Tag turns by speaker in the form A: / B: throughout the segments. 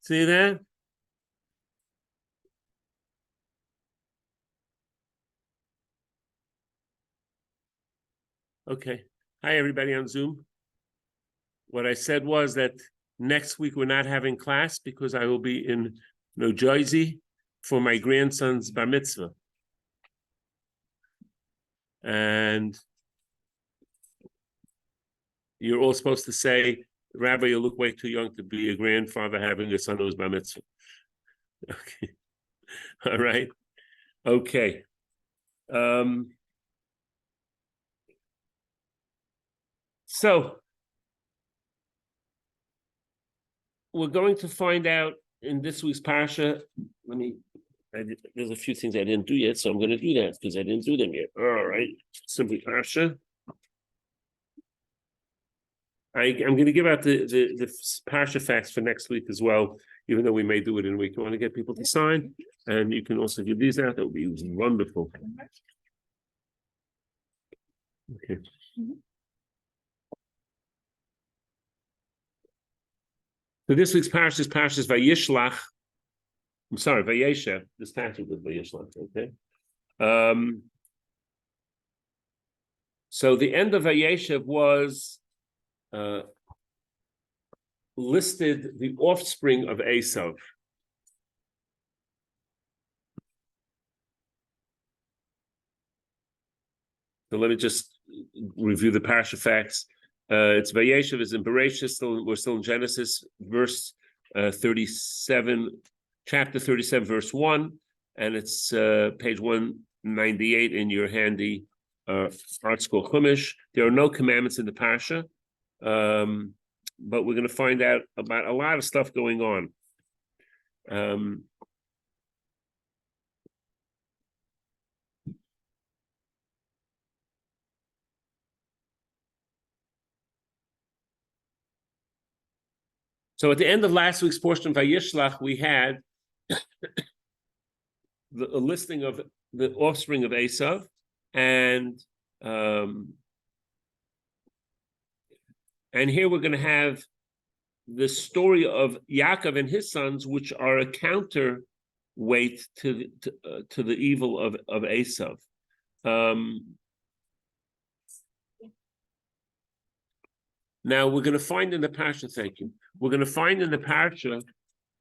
A: See that? Okay. Hi, everybody on Zoom. What I said was that next week we're not having class because I will be in New Jersey for my grandson's bar mitzvah. And you're all supposed to say, Rabbi, you look way too young to be a grandfather having a son who's bar mitzvah. Okay. All right. Okay. So we're going to find out in this week's Parsha. There's a few things I didn't do yet, so I'm going to do that because I didn't do them yet. All right. Simply Parsha. I'm going to give out the Parsha facts for next week as well, even though we may do it in a week. I want to get people to sign, and you can also give these out. That would be wonderful. Okay. So this week's Parsha is Vayeshev. I'm sorry, Vayeshev. This Parsha was Vayeshev. Okay. So the end of Vayeshev was listed the offspring of Esav. So let me just review the Parsha facts. It's Vayeshev is in Bereshit. We're still in Genesis, verse 37, chapter 37, verse 1, and it's page 198 in your handy Art School Chumash. There are no commandments in the Parsha, but we're going to find out about a lot of stuff going on. So at the end of last week's portion of Vayishlach, we had a listing of the offspring of Esav, and here we're going to have the story of Yaakov and his sons, which are a counterweight to the evil of Esav. Now we're going to find in the Parsha, thank you. We're going to find in the Parsha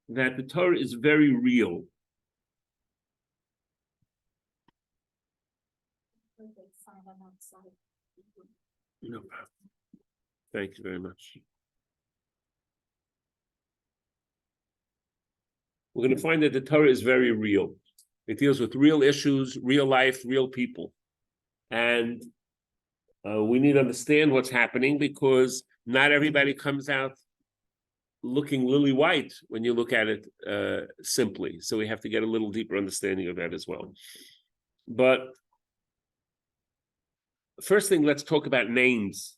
A: that the Torah is very real. No problem. Thank you very much. We're going to find that the Torah is very real. It deals with real issues, real life, real people. And we need to understand what's happening because not everybody comes out looking lily white when you look at it simply. So we have to get a little deeper understanding of that as well. But first thing, let's talk about names.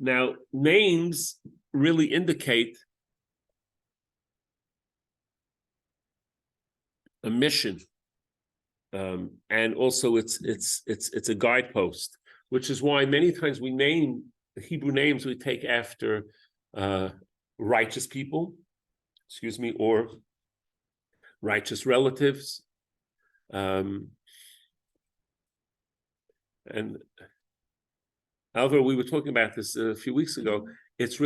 A: Now, names really indicate a mission, and also it's a guidepost, which is why many times we name the Hebrew names we take after righteous people, or righteous relatives, and however, we were talking about this a few weeks ago. It's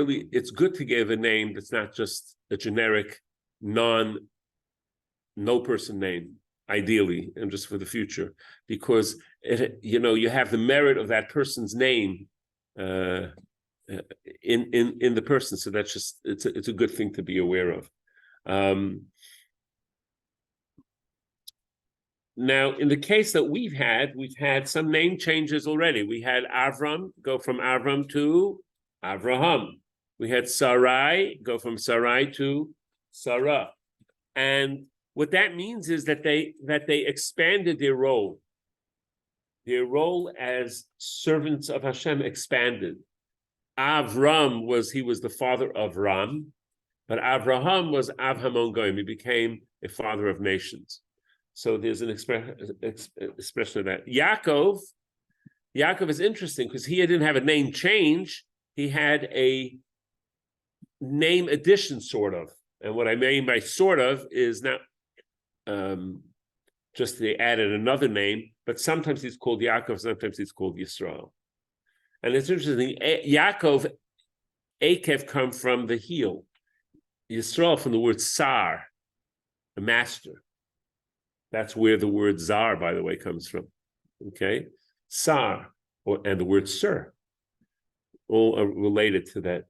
A: good to give a name that's not just a generic no person name, ideally, and just for the future, because you have the merit of that person's name in the person. So that's just it's a good thing to be aware of. Now, in the case that we've had some name changes already. We had Avram go from Avram to Avrohom. We had Sarai go from Sarai to Sarah. And what that means is that they expanded their role. Their role as servants of Hashem expanded. Avram was the father of Ram, but Avraham was Avhamon Goyim. He became a father of nations. So there's an expression of that. Yaakov is interesting because he didn't have a name change. He had a name addition, sort of. And what I mean by sort of is not just they added another name, but sometimes he's called Yaakov, sometimes he's called Yisrael. And it's interesting, Yaakov, Akev come from the heel. Yisrael from the word sar, a master. That's where the word zar, by the way, comes from. Okay? Sar, and the word sir, all are related to that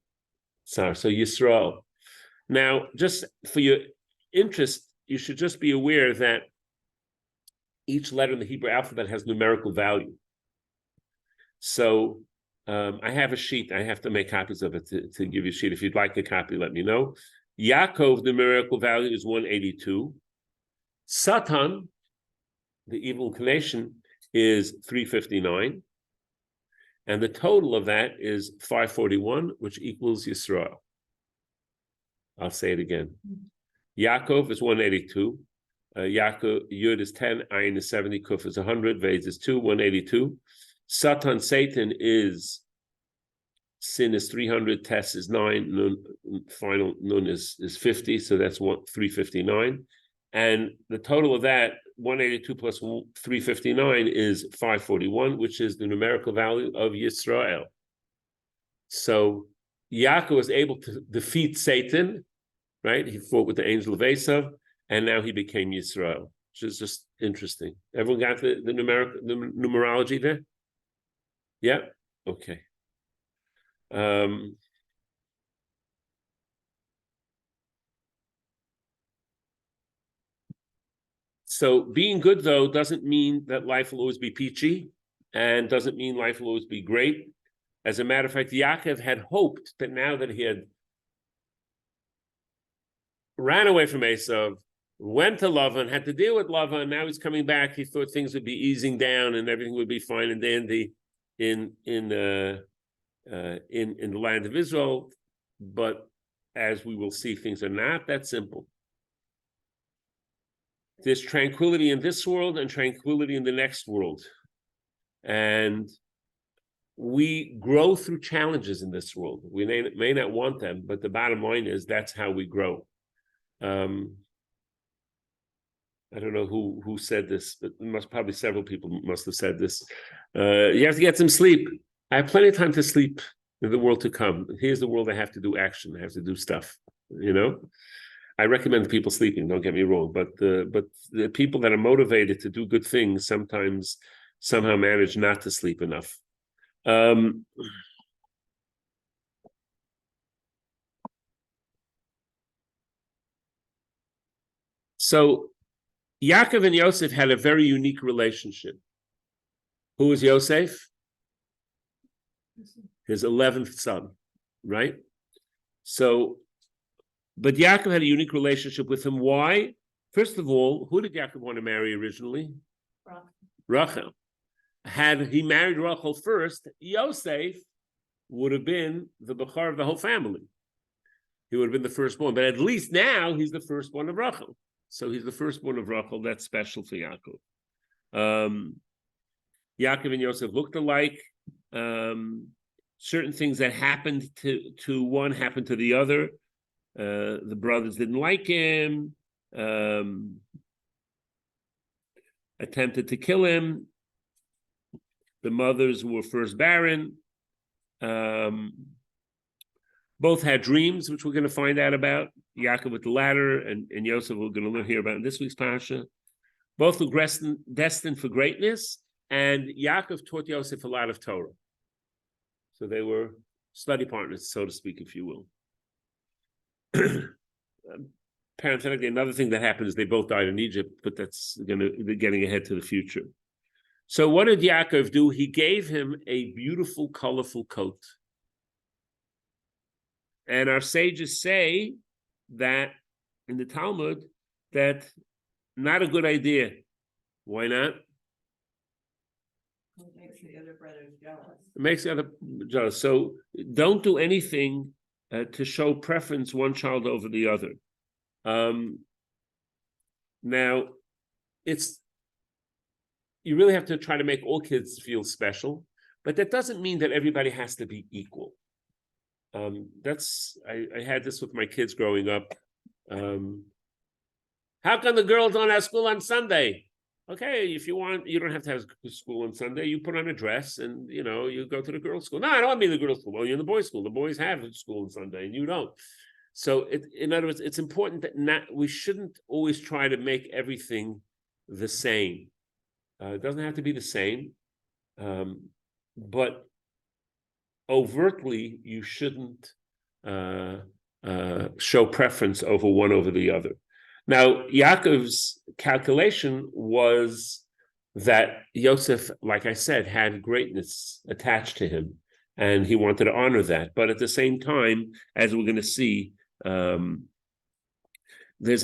A: sar. So Yisrael. Now, just for your interest, you should just be aware that each letter in the Hebrew alphabet has numerical value. So I have a sheet. I have to make copies of it to give you a sheet. If you'd like a copy, let me know. Yaakov, the numerical value is 182. Satan, the evil inclination, is 359. And the total of that is 541, which equals Yisrael. I'll say it again. Yaakov is 182. Yaakov, Yud is 10, Ayin is 70, Kuf is 100, Vayes is 2, 182. Satan is, Sin is 300, Tes is 9, Nun, final Nun is 50, so that's 359. And the total of that, 182 plus 359 is 541, which is the numerical value of Yisrael. So Yaakov was able to defeat Satan, right? He fought with the angel of Vayeshev, and now he became Yisrael, which is just interesting. Everyone got the numerology there? Yeah? Okay. So being good, though, doesn't mean that life will always be peachy, and doesn't mean life will always be great. As a matter of fact, Yaakov had hoped that now that he had ran away from Esav, went to Lavan, had to deal with Lavan, now he's coming back, he thought things would be easing down and everything would be fine and dandy in the land of Israel. But as we will see, things are not that simple. There's tranquility in this world and tranquility in the next world. And we grow through challenges in this world. We may not want them, but the bottom line is that's how we grow. I don't know who said this, but probably several people must have said this. You have to get some sleep. I have plenty of time to sleep in the world to come. Here's the world I have to do action. I have to do stuff, you know? I recommend people sleeping, don't get me wrong, but the people that are motivated to do good things sometimes somehow manage not to sleep enough. So Yaakov and Yosef had a very unique relationship. Who was Yosef? His 11th son, right? So, but Yaakov had a unique relationship with him. Why? First of all, who did Yaakov want to marry originally? Rachel. Had he married Rachel first, Yosef would have been the Bechar of the whole family. He would have been the firstborn, but at least now he's the firstborn of Rachel. So he's the firstborn of Rachel. That's special for Yaakov. Yaakov and Yosef looked alike. Certain things that happened to one happened to the other. The brothers didn't like him, attempted to kill him. The mothers were first barren. Both had dreams, which we're going to find out about. Yaakov with the ladder, and Yosef we're going to hear about in this week's Parsha. Both were destined for greatness, and Yaakov taught Yosef a lot of Torah. So they were study partners, so to speak, if you will. Parenthetically, another thing that happened is they both died in Egypt, but that's getting ahead to the future. So what did Yaakov do? He gave him a beautiful, colorful coat. And our sages say that in the Talmud, that not a good idea. Why not?
B: It makes the other brothers jealous.
A: It makes the other jealous. So don't do anything to show preference one child over the other. Now, you really have to try to make all kids feel special, but that doesn't mean that everybody has to be equal. I had this with my kids growing up. How come the girls don't have school on Sunday? Okay, if you want, you don't have to have school on Sunday. You put on a dress and, you go to the girls' school. No, I don't want to be in the girls' school. Well, you're in the boys' school. The boys have school on Sunday and you don't. So in other words, it's important that we shouldn't always try to make everything the same. It doesn't have to be the same, but overtly, you shouldn't show preference over one over the other. Now, Yaakov's calculation was that Yosef, like I said, had greatness attached to him, and he wanted to honor that. But at the same time, as we're going to see, there's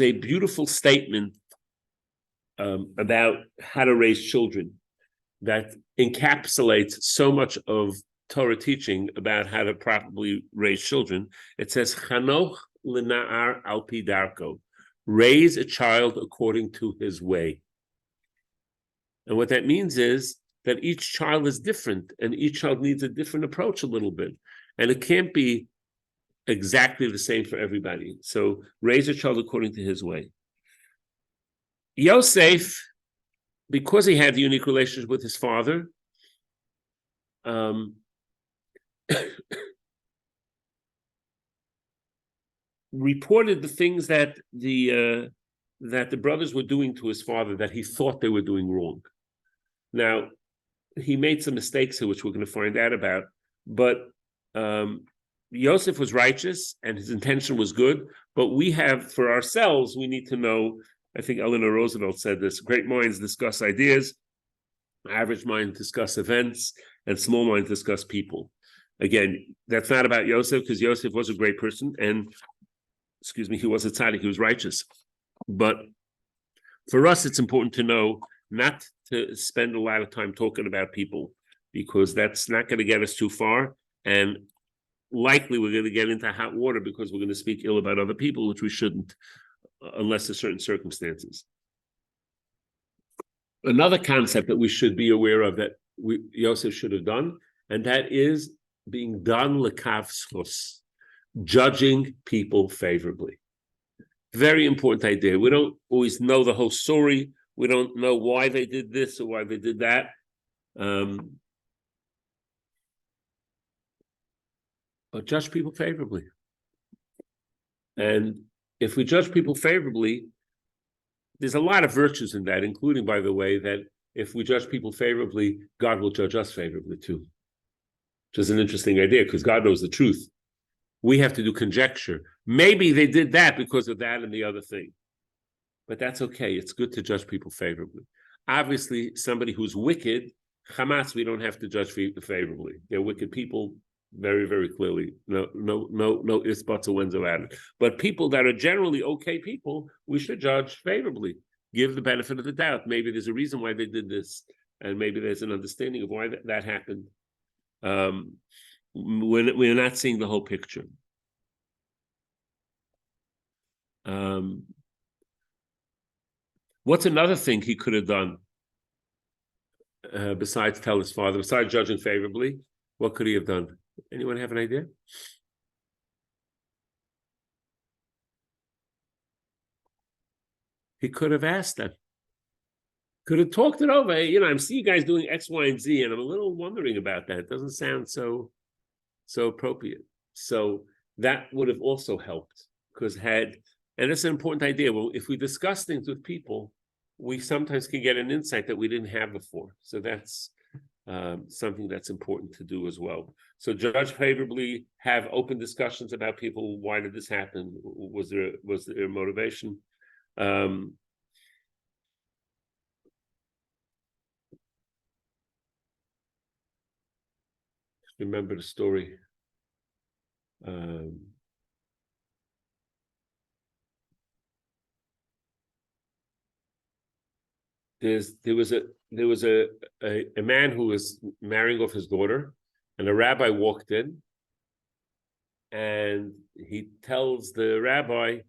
A: a beautiful statement about how to raise children that encapsulates so much of Torah teaching about how to properly raise children. It says, Chanoch l'na'ar al pi darko. Raise a child according to his way. And what that means is that each child is different, and each child needs a different approach a little bit. And it can't be exactly the same for everybody. So raise a child according to his way. Yosef, because he had the unique relationship with his father, reported the things that the brothers were doing to his father that he thought they were doing wrong. Now, he made some mistakes here, which we're going to find out about, but Yosef was righteous and his intention was good, but we have, for ourselves, we need to know, I think Eleanor Roosevelt said this, great minds discuss ideas, average minds discuss events, and small minds discuss people. Again, that's not about Yosef, because Yosef was a great person, and he was a tzaddik, he was righteous. But for us, it's important to know not to spend a lot of time talking about people, because that's not going to get us too far, and likely we're going to get into hot water because we're going to speak ill about other people, which we shouldn't, unless there's certain circumstances. Another concept that we should be aware of that Yosef should have done, and that is being done lekav schus, judging people favorably. Very important idea. We don't always know the whole story. We don't know why they did this or why they did that. But judge people favorably. And if we judge people favorably, there's a lot of virtues in that, including, by the way, that if we judge people favorably, God will judge us favorably too. Which is an interesting idea, because God knows the truth. We have to do conjecture. Maybe they did that because of that and the other thing. But that's okay. It's good to judge people favorably. Obviously, somebody who's wicked, Hamas, we don't have to judge favorably. They're wicked people, very, very clearly. No ifs, buts, or whens about it. But people that are generally okay people, we should judge favorably. Give the benefit of the doubt. Maybe there's a reason why they did this, and maybe there's an understanding of why that happened. We're not seeing the whole picture. What's another thing he could have done besides tell his father, besides judging favorably? What could he have done? Anyone have an idea? He could have asked them. Could have talked it over. Hey, I see you guys doing X, Y, and Z, and I'm a little wondering about that. It doesn't sound so appropriate. So that would have also helped, because and it's an important idea. Well, if we discuss things with people, we sometimes can get an insight that we didn't have before. So that's something that's important to do as well. So judge favorably, have open discussions about people. Why did this happen? Was there a motivation? Remember the story. There was a man who was marrying off his daughter, and a rabbi walked in, and he tells the rabbi,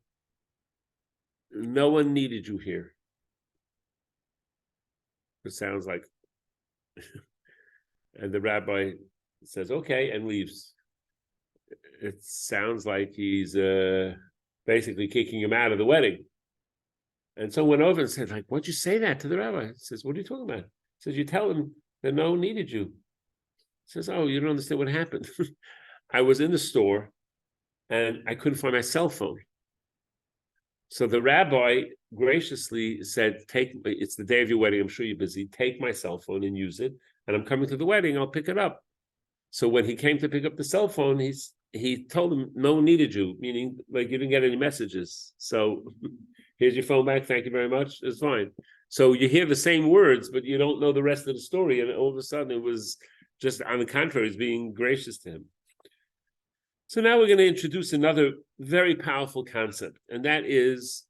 A: "No one needed you here." It sounds like, and the rabbi says, "Okay," and leaves. it sounds like he's basically kicking him out of the wedding. And someone went over and said, like, why'd you say that to the rabbi? He says, what are you talking about? He says, you tell him that no one needed you. He says, oh, you don't understand what happened. I was in the store and I couldn't find my cell phone. So the rabbi graciously said, it's the day of your wedding, I'm sure you're busy, take my cell phone and use it, and I'm coming to the wedding, I'll pick it up. So when he came to pick up the cell phone, he told him no one needed you, meaning like you didn't get any messages. So here's your phone back, thank you very much, it's fine. So you hear the same words, but you don't know the rest of the story, and all of a sudden it was just on the contrary, it's being gracious to him. So now we're going to introduce another very powerful concept, and that is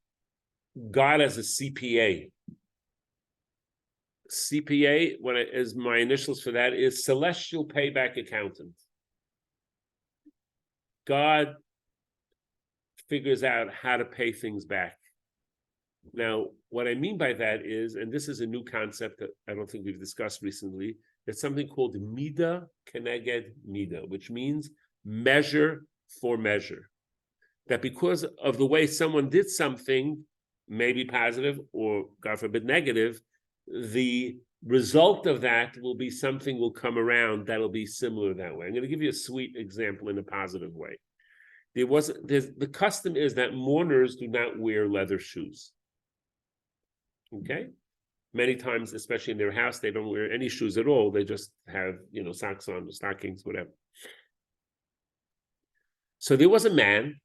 A: God as a CPA. CPA, as my initials for that, is Celestial Payback Accountant. God figures out how to pay things back. Now, what I mean by that is, and this is a new concept that I don't think we've discussed recently, it's something called Mida Keneged Mida, which means measure for measure. That because of the way someone did something, maybe positive or, God forbid, negative, the result of that will be something will come around that'll be similar that way. I'm going to give you a sweet example in a positive way. The custom is that mourners do not wear leather shoes. Okay? Many times, especially in their house, they don't wear any shoes at all. They just have, socks on, stockings, whatever. So there was a man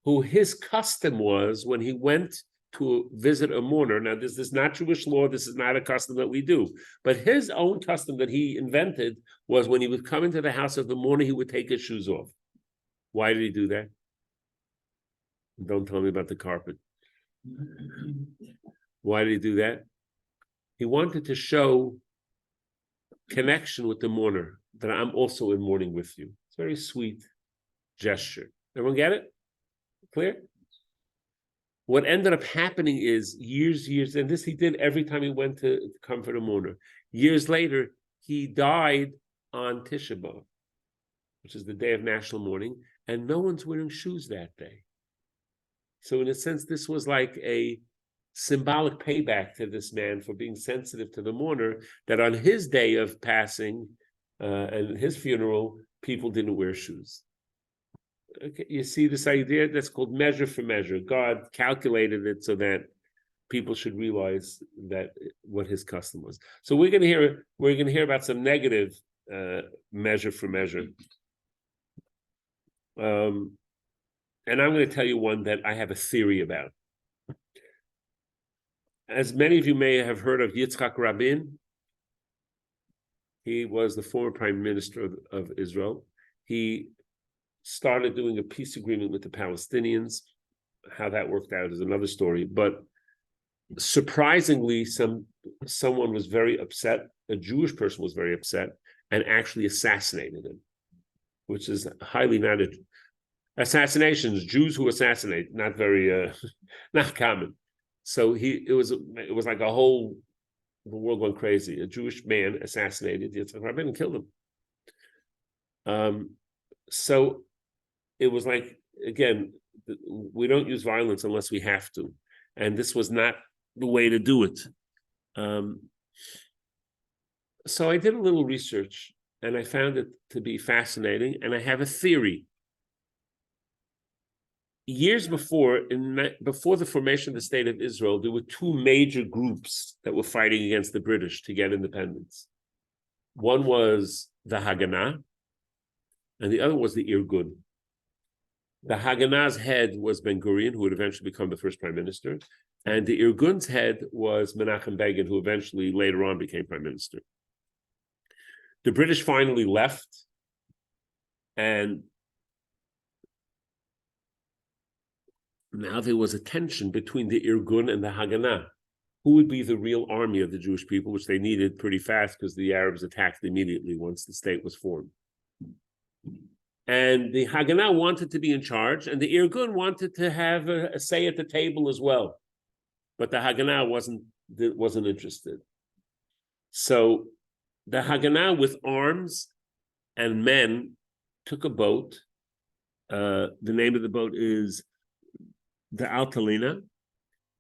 A: who his custom was when he went to visit a mourner. Now, this is not Jewish law. This is not a custom that we do. But his own custom that he invented was when he would come into the house of the mourner, he would take his shoes off. Why did he do that? Don't tell me about the carpet. Why did he do that? He wanted to show connection with the mourner, that I'm also in mourning with you. It's a very sweet gesture. Everyone get it? Clear? What ended up happening is years, and this he did every time he went to comfort a mourner. Years later, he died on Tisha B'Av, which is the day of national mourning, and no one's wearing shoes that day. So in a sense, this was like a symbolic payback to this man for being sensitive to the mourner, that on his day of passing and his funeral, people didn't wear shoes. Okay, you see this idea? That's called measure for measure. God calculated it so that people should realize that what his custom was. So we're going to hear about some negative measure for measure. And I'm going to tell you one that I have a theory about. As many of you may have heard of Yitzhak Rabin, he was the former prime minister of Israel. He started doing a peace agreement with the Palestinians. How that worked out is another story. But surprisingly, someone was very upset. A Jewish person was very upset and actually assassinated him, which is highly not assassinations. Jews who assassinate, not very not common. So it was like the world went crazy. A Jewish man assassinated Yitzhak Rabin and killed him. So it was like, again, we don't use violence unless we have to. And this was not the way to do it. So I did a little research and I found it to be fascinating. And I have a theory. Years before the formation of the state of Israel, there were two major groups that were fighting against the British to get independence. One was the Haganah, and the other was the Irgun. The Haganah's head was Ben Gurion, who would eventually become the first prime minister, and the Irgun's head was Menachem Begin, who eventually later on became prime minister. The British finally left, and now there was a tension between the Irgun and the Haganah. Who would be the real army of the Jewish people, which they needed pretty fast because the Arabs attacked immediately once the state was formed. And the Haganah wanted to be in charge, and the Irgun wanted to have a say at the table as well. But the Haganah wasn't interested. So the Haganah with arms and men took a boat the name of the boat is the Altalina,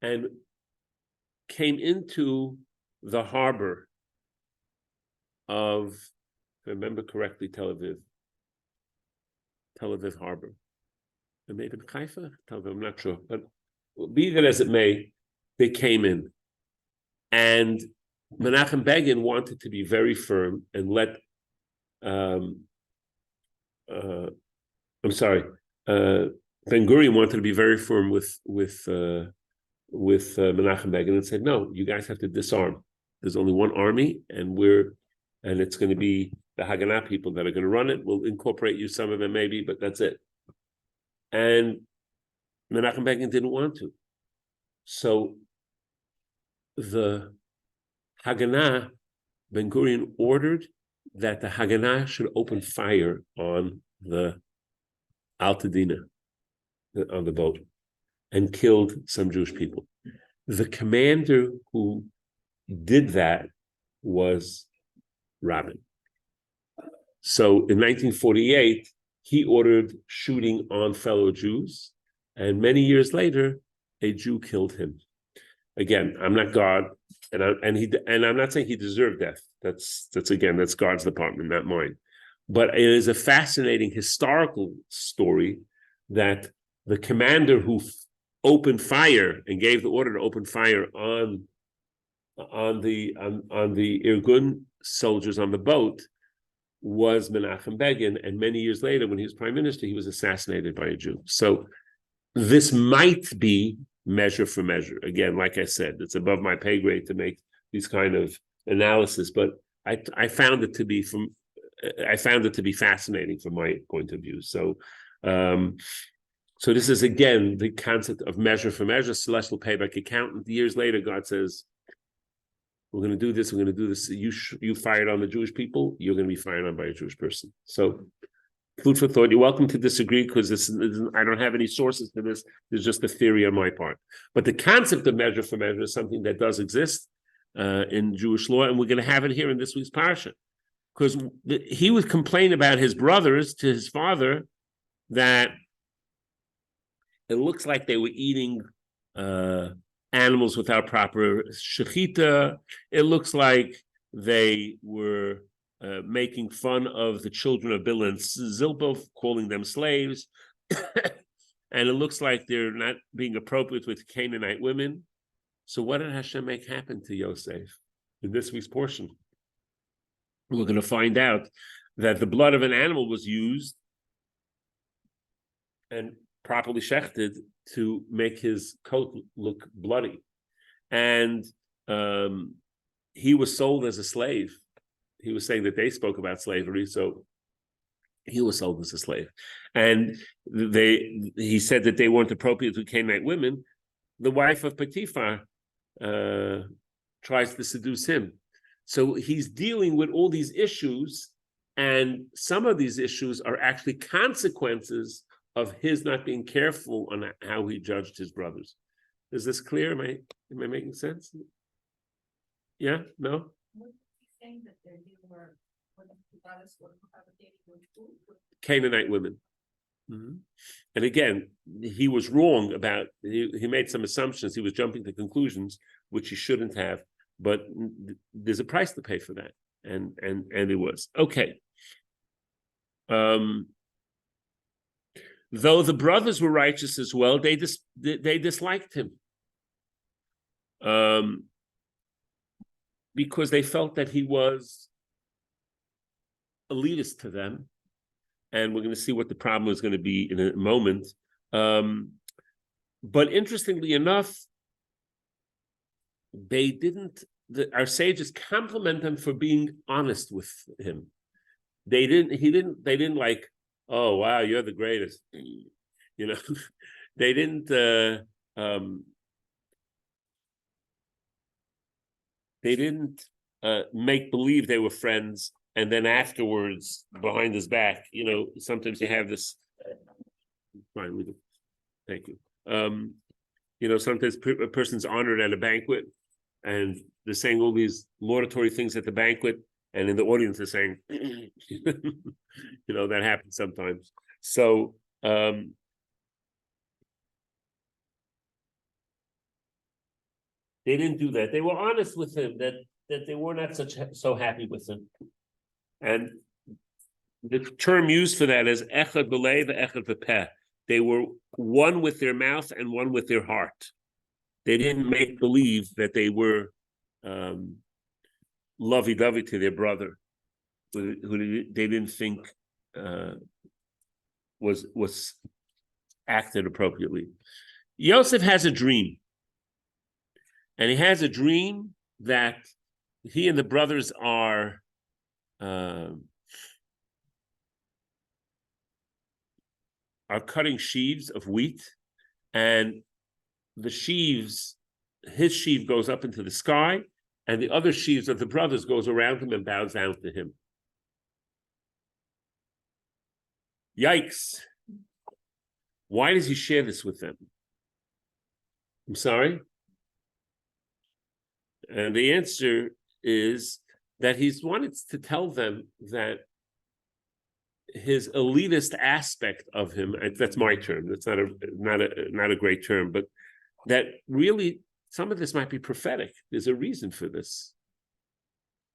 A: and came into the harbor of, if I remember correctly, Tel Aviv harbor. It may have been Haifa, Tel Aviv, I'm not sure, but be that as it may, they came in, and Menachem Begin wanted to be very firm and let Ben Gurion wanted to be very firm with Menachem Begin and said, no, you guys have to disarm. There's only one army, and it's going to be the Haganah people that are going to run it. We'll incorporate you, some of them maybe, but that's it. And Menachem Begin didn't want to. So the Haganah, Ben Gurion ordered that the Haganah should open fire on the Altadina, on the boat, and killed some Jewish people. The commander who did that was Rabbi. So in 1948, he ordered shooting on fellow Jews, and many years later, a Jew killed him. Again, I'm not God, and I'm not saying he deserved death. That's God's department, not mine. But it is a fascinating historical story that the commander who opened fire and gave the order to open fire on the Irgun soldiers on the boat was Menachem Begin, and many years later, when he was prime minister, he was assassinated by a Jew. So this might be measure for measure. Again, like I said, it's above my pay grade to make these kind of analysis, but I found it to be fascinating from my point of view. So this is again the concept of measure for measure, celestial payback accountant. Years later, God says, we're going to do this, we're going to do this. You fired on the Jewish people, you're going to be fired on by a Jewish person. So food for thought. You're welcome to disagree, because I don't have any sources to this. There's just a theory on my part. But the concept of measure for measure is something that does exist in Jewish law, and we're going to have it here in this week's Parsha. Because he would complain about his brothers to his father that it looks like they were eating animals without proper shechita. It looks like they were making fun of the children of Bilhah and Zilpah, calling them slaves. And it looks like they're not being appropriate with Canaanite women. So what did Hashem make happen to Yosef in this week's portion? We're going to find out that the blood of an animal was used and properly shechted to make his coat look bloody. And he was sold as a slave. He was saying that they spoke about slavery, so he was sold as a slave. And he said that they weren't appropriate to Canaanite women. The wife of Potiphar tries to seduce him. So he's dealing with all these issues, and some of these issues are actually consequences of his not being careful on how he judged his brothers. Is this clear? Am I making sense? Yeah? No?
B: Saying that they were
A: Canaanite women. Mm-hmm. And again, he was wrong about, he made some assumptions. He was jumping to conclusions, which he shouldn't have, but there's a price to pay for that. And it was. Okay. Though the brothers were righteous as well, they disliked him. Because they felt that he was elitist to them. And we're going to see what the problem is going to be in a moment. But interestingly enough, our sages compliment them for being honest with him. They didn't like, oh, wow, you're the greatest. You know, they didn't make believe they were friends, and then afterwards, behind his back, you know, sometimes you have this. Fine, thank you. You know, sometimes a person's honored at a banquet, and they're saying all these laudatory things at the banquet, and in the audience they're saying, you know, that happens sometimes. So um, they didn't do that. They were honest with him that they were not so happy with him. And the term used for that is echad b'lev, echad b'peh. They were one with their mouth and one with their heart. They didn't make believe that they were lovey-dovey to their brother, who they didn't think was acted appropriately. Yosef has a dream, and he has a dream that he and the brothers are cutting sheaves of wheat, and the sheaves, his sheaf goes up into the sky, and the other sheaves of the brothers goes around him and bows down to him. Yikes. Why does he share this with them? I'm sorry? And the answer is that he's wanted to tell them that his elitist aspect of him, that's my term, that's not a great term, but that really some of this might be prophetic. There's a reason for this.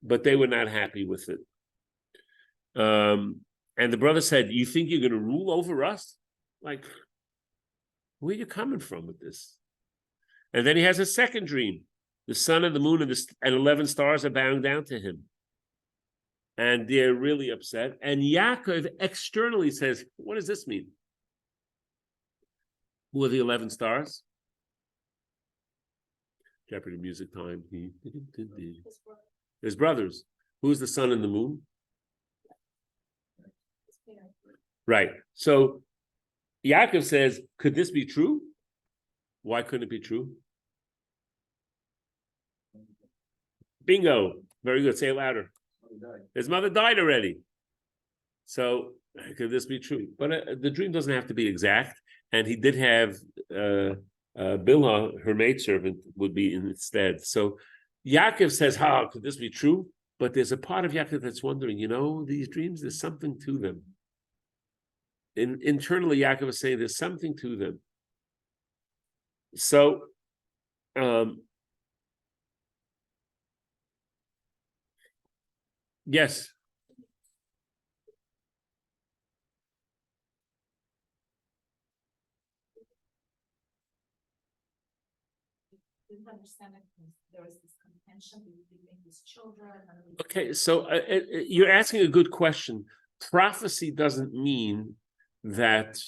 A: But they were not happy with it. And the brother said, "You think you're going to rule over us? Like, where are you coming from with this?" And then he has a second dream. The sun and the moon and 11 stars are bowing down to him. And they're really upset. And Yaakov externally says, "What does this mean? Who are the 11 stars?" Jeopardy music time. His brothers. Who's the sun and the moon? Right. So Yaakov says, could this be true? Why couldn't it be true? Bingo. Very good. Say it louder. His mother died already. So could this be true? But the dream doesn't have to be exact. And he did have Bilhah, her maidservant, would be instead. So Yaakov says, how could this be true? But there's a part of Yaakov that's wondering, these dreams, there's something to them. Internally, Yaakov is saying there's something to them. So, yes.
B: Didn't understand it because there was this contention between his children.
A: Okay, so you're asking a good question. Prophecy doesn't mean that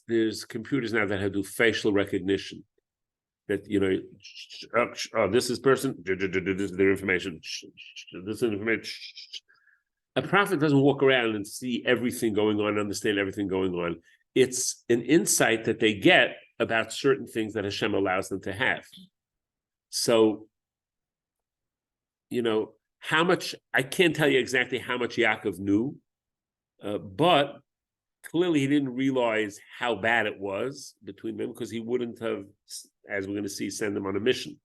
A: there's computers now that do facial recognition. That this is person, this is their information, this information. A prophet doesn't walk around and see everything going on, understand everything going on. It's an insight that they get about certain things that Hashem allows them to have. So, how much, I can't tell you exactly how much Yaakov knew, but clearly he didn't realize how bad it was between them, because he wouldn't have, as we're going to see, send them on a mission.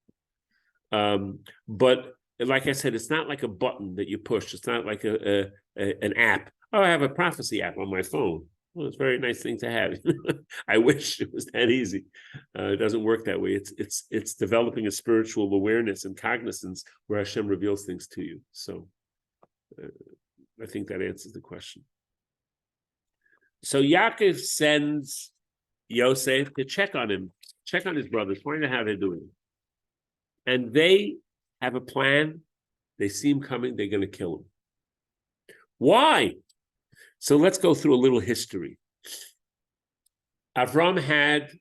A: But like I said, it's not like a button that you push. It's not like an app. Oh, I have a prophecy app on my phone. Well, it's a very nice thing to have. I wish it was that easy. It doesn't work that way. It's developing a spiritual awareness and cognizance where Hashem reveals things to you. So I think that answers the question. So Yaakov sends Yosef to check on him, check on his brothers, find out how they're doing. And they have a plan. They see him coming. They're going to kill him. Why? So let's go through a little history. Avrohom had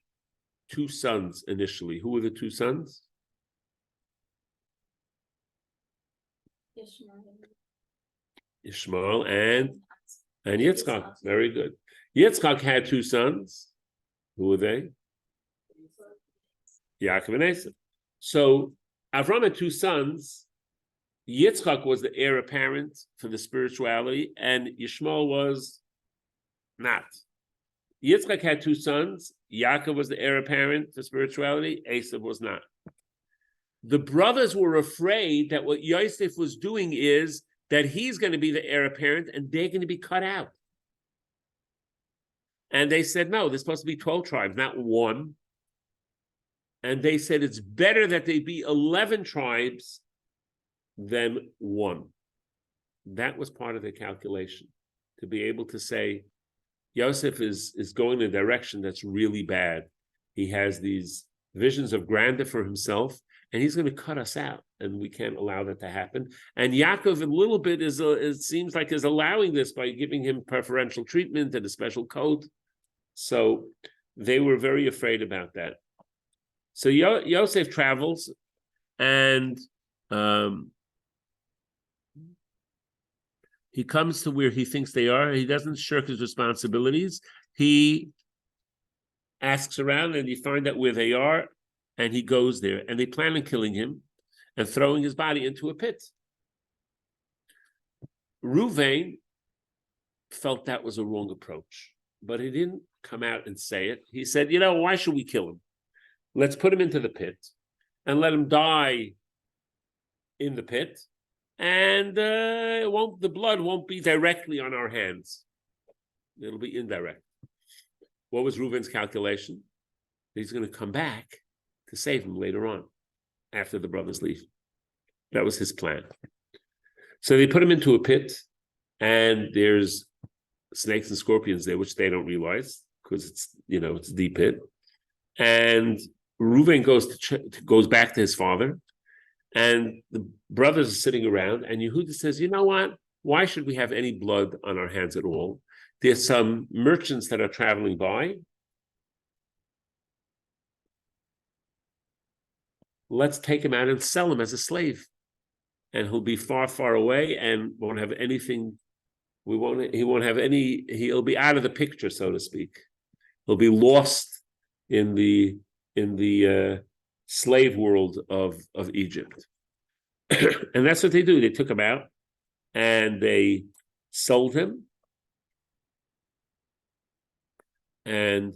A: 2 sons initially. Who were the 2 sons? Ishmael and Yitzchak. Very good. Yitzchak had 2 sons. Who were they? Yaakov and Esau. So Avrohom had 2 sons. Yitzchak was the heir apparent for the spirituality, and Ishmael was not. Yitzchak had 2 sons. Yaakov was the heir apparent for spirituality. Esau was not. The brothers were afraid that what Yosef was doing is that he's going to be the heir apparent and they're going to be cut out. And they said, no, there's supposed to be 12 tribes, not one. And they said it's better that they be 11 tribes than one. That was part of the calculation, to be able to say, Yosef is going in a direction that's really bad. He has these visions of grandeur for himself, and he's going to cut us out, and we can't allow that to happen. And Yaakov, a little bit, it seems like is allowing this by giving him preferential treatment and a special coat. So they were very afraid about that. So Yosef travels, and he comes to where he thinks they are. He doesn't shirk his responsibilities. He asks around, and he finds out where they are, and he goes there. And they plan on killing him and throwing his body into a pit. Reuven felt that was a wrong approach, but he didn't come out and say it. He said, why should we kill him? Let's put him into the pit and let him die in the pit. And the blood won't be directly on our hands. It'll be indirect. What was Reuven's calculation? He's going to come back to save him later on, after the brothers leave. That was his plan. So they put him into a pit, and there's snakes and scorpions there, which they don't realize because it's a deep pit. And Reuven goes back to his father, and the brothers are sitting around, and Yehuda says, what? Why should we have any blood on our hands at all? There's some merchants that are traveling by. Let's take him out and sell him as a slave. And he'll be far, far away and won't have anything. He'll be out of the picture, so to speak. He'll be lost in the slave world of Egypt. And that's what they do. They took him out and they sold him. And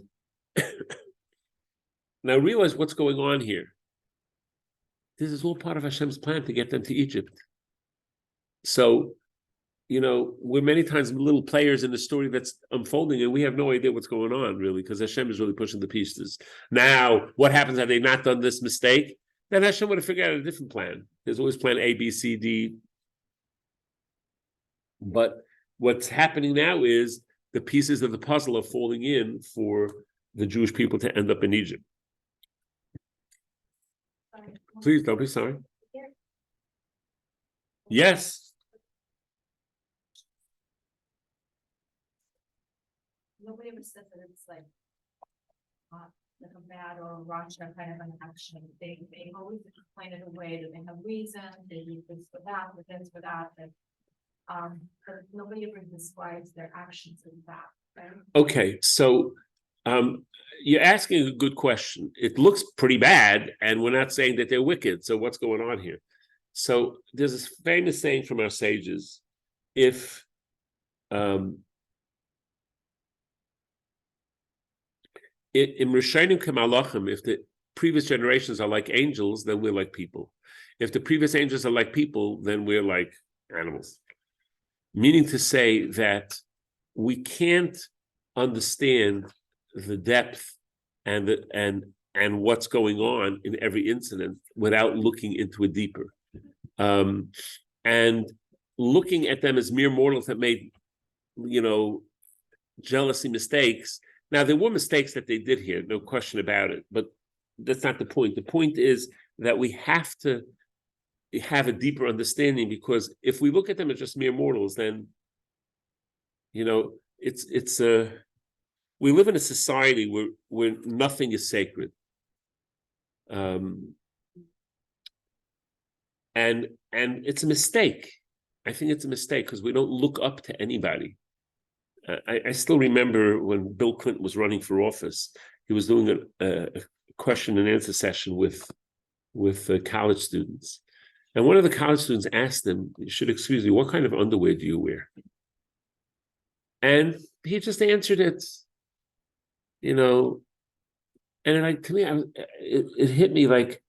A: now realize what's going on here. This is all part of Hashem's plan to get them to Egypt. So, we're many times little players in the story that's unfolding, and we have no idea what's going on, really, because Hashem is really pushing the pieces. Now, what happens had they not done this mistake? Then Hashem would have figured out a different plan. There's always plan A, B, C, D. But what's happening now is the pieces of the puzzle are falling in for the Jewish people to end up in Egypt. Please don't be sorry. Yes.
B: Nobody ever said that it's like a bad or a Russia kind of an action. They always explain it away that they have reason, they do this for that, but this for that. But nobody ever describes their actions as that. Right?
A: Okay, so you're asking a good question. It looks pretty bad, and we're not saying that they're wicked. So what's going on here? So there's this famous saying from our sages: if in Rishonim Kemalachim, if the previous generations are like angels, then we're like people. If the previous angels are like people, then we're like animals. Meaning to say that we can't understand the depth and what's going on in every incident without looking into it deeper. And looking at them as mere mortals that made, jealousy mistakes. Now, there were mistakes that they did here, no question about it, but that's not the point. The point is that we have to have a deeper understanding, because if we look at them as just mere mortals, then, we live in a society where nothing is sacred. And it's a mistake. I think it's a mistake because we don't look up to anybody. I still remember when Bill Clinton was running for office, he was doing a question and answer session with college students. And one of the college students asked him, "You should excuse me, what kind of underwear do you wear?" And he just answered it, and to me, it hit me like,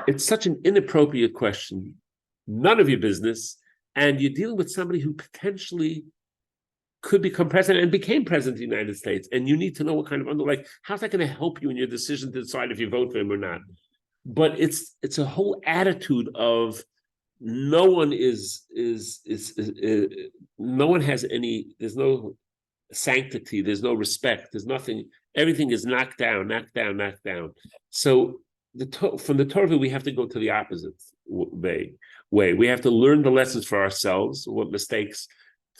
A: it's such an inappropriate question. None of your business. and you're dealing with somebody who potentially could become president and became president of the United States, and you need to know what kind of how's that going to help you in your decision to decide if you vote for him or not? But it's a whole attitude of no one no one has any. There's no sanctity. There's no respect. There's nothing. Everything is knocked down, knocked down, knocked down. So from the Torah, we have to go to the opposite way. We have to learn the lessons for ourselves. What mistakes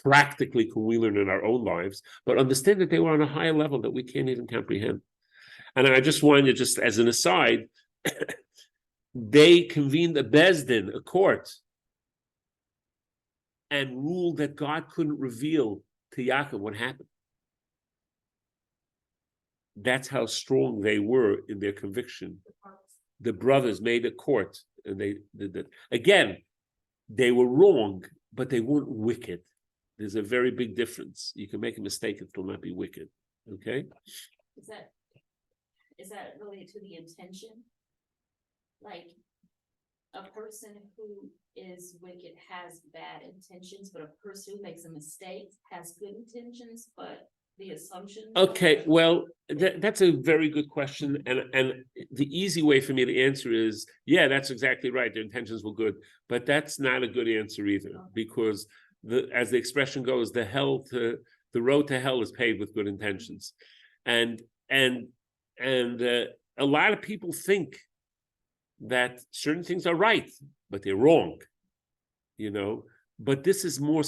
A: practically can we learn in our own lives, but understand that they were on a higher level that we can't even comprehend. And I just wanted to, just as an aside, they convened a bezdin, a court, and ruled that God couldn't reveal to Yaakov what happened. That's how strong they were in their conviction. The brothers made a court, and they did that. Again, they were wrong, but they weren't wicked. There's a very big difference. You can make a mistake, it will not be wicked. Okay?
C: Is that related to the intention? Like a person who is wicked has bad intentions, but a person who makes a mistake has good intentions, but the assumption.
A: Okay, well, that's a very good question, and the easy way for me to answer is, yeah, that's exactly right. Their intentions were good, but that's not a good answer either, because as the expression goes, the road to hell is paved with good intentions, and a lot of people think that certain things are right, but they're wrong, But this is more